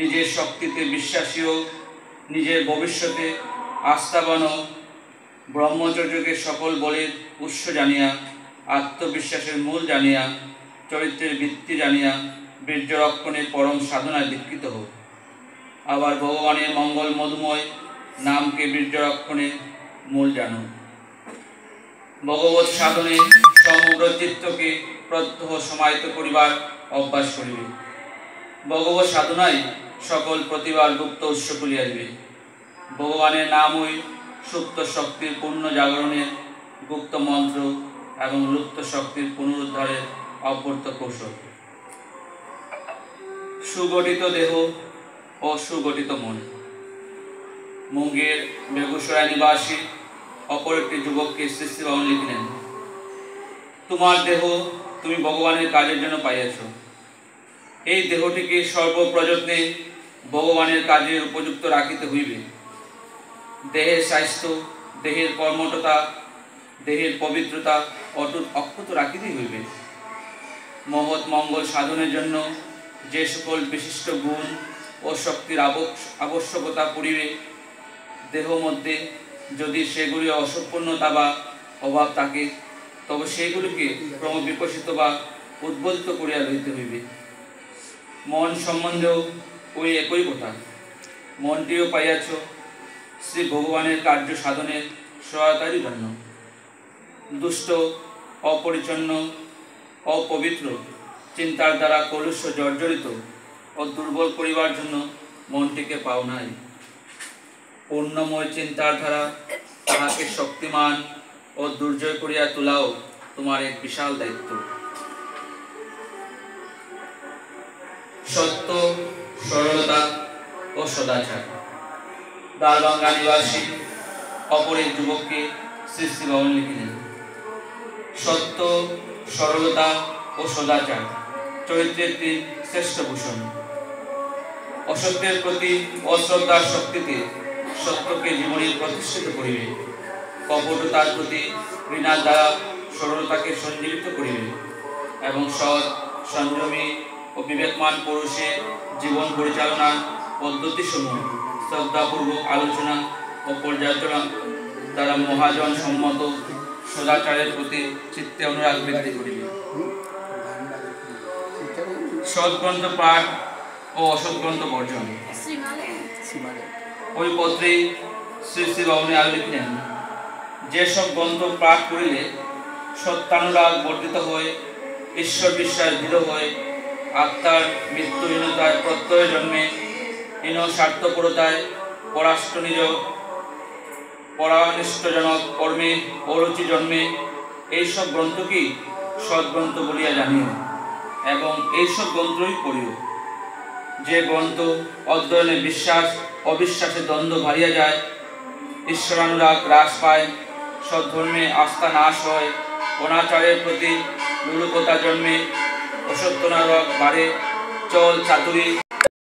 নিজের শক্তিতে বিশ্বাসীও, নিজের ভবিষ্যতে আস্থাবান, ব্রহ্মচর্যকে সকল বলের উৎস জানিয়া, আত্মবিশ্বাসের মূল জানিয়া, চরিত্রের ভিত্তি জানিয়া বীর্যরক্ষণে পরম সাধনায় দীক্ষিত হোক। আবার ভগবানের মঙ্গল মধুময় নামকে বীর্যরক্ষণে মূল জানো। ভগবৎ সাধনে সমগ্র চিত্তকে প্রত্যহ সমাহিত করিবার অভ্যাস করিবে। ভগবৎ সাধনায় সকল প্রতিভার গুপ্ত উৎস খুলিয়া দিবে। ভগবানের নামই সুপ্ত শক্তির পূর্ণ জাগরণের গুপ্ত মন্ত্র এবং লুপ্ত শক্তির পুনরুদ্ধারের অব্যর্থ কৌশল। সুগঠিত দেহ ও সুগঠিত মন। মুঙ্গের বেগুসরাই নিবাসী অপর একটি যুবককে শ্রী শ্রী বামন লিখিলেন, তোমার দেহ তুমি ভগবানের কাজের জন্য পাইয়াছ। এই দেহটিকে সর্বপ্রযত্নে ভগবানের কাজের উপযুক্ত রাখিতে হইবে। দেহের স্বাস্থ্য, দেহের কর্মঠতা, দেহের পবিত্রতা অক্ষত রাখিতেই হইবে। মহৎ মঙ্গল সাধনের জন্য যে সকল বিশিষ্ট গুণ ও শক্তির আবশ্যকতা পড়িবে, দেহ মধ্যে যদি সেগুলি অসম্পূর্ণতা বা অভাব থাকে, তবে সেগুলিকে ক্রমবিকশিত বা উদ্বোধিত করিয়া লইতে হইবে। মন সম্বন্ধেও ওই একই কথা। মনটিও পাইয়াছ শ্রী ভগবানের কার্য সাধনের সহায়তারই জন্য। দুষ্ট, অপরিচ্ছন্ন, অপবিত্র চিন্তার দ্বারা কলুষ জর্জরিত ও দুর্বল করিবার জন্য মনটিকে পাও নাই। পূর্ণময় চিন্তার ধারা তাহাকে শক্তিমান ও দুর্জয় করিয়া তোলাও তোমার এক বিশাল দায়িত্ব। সত্য, সরলতা ও সদাচার। দ্বারভাঙ্গা নিবাসী অপর এক যুবককে শ্রী শ্রী বামন লিখিলেন, সত্য, সরলতা ও সদাচার চরিত্রের তিন শ্রেষ্ঠ ভূষণ। অসত্যের প্রতি অশ্রদ্ধার শক্তিতে সত্যকে জীবনে প্রতিষ্ঠিত করিবে। কপটতার প্রতি ঘৃণার দ্বারা সরলতাকে সঞ্জীবিত করিবে এবং সৎ, সংযমী ও বিবেকমান পুরুষের জীবন পরিচালনার পদ্ধতিসমূহ শ্রদ্ধাপূর্বক আলোচনা ও পর্যালোচনা দ্বারা মহাজন সম্মত সদাচারের প্রতি চিত্তে অনুরাগ বৃদ্ধি করিবে। সৎগ্রন্থ পাঠ ও অসৎগ্রন্থ বর্জন। ওই পত্রে শ্রী শ্রী বামনে আরো লিখিলেন, যেসব গ্রন্থ পাঠ করিলে সত্যানুরাগ বর্ধিত হয়ে, ঈশ্বর বিশ্বাস দৃঢ় হয়ে, আত্মার মৃত্যুহীনতায় প্রত্যয় জন্মে, হীন স্বার্থপরতায় পরানিষ্টজনক কর্মে অরুচি জন্মে, এইসব গ্রন্থকেই সৎগ্রন্থ বলিয়া জানিও এবং এইসব গ্রন্থই পড়িও। যে গ্রন্থ অধ্যয়নে বিশ্বাস অবিশ্বাসে দ্বন্দ্ব ভারিয়া যায়, ঈশ্বরানুরাগ হ্রাস পায়, সদ্ধর্মে আস্থা নাশ হয়, অনাচারের প্রতি লোলুপতা জন্মে, অসত্যানুরাগ বাড়ে, চল চাতুরী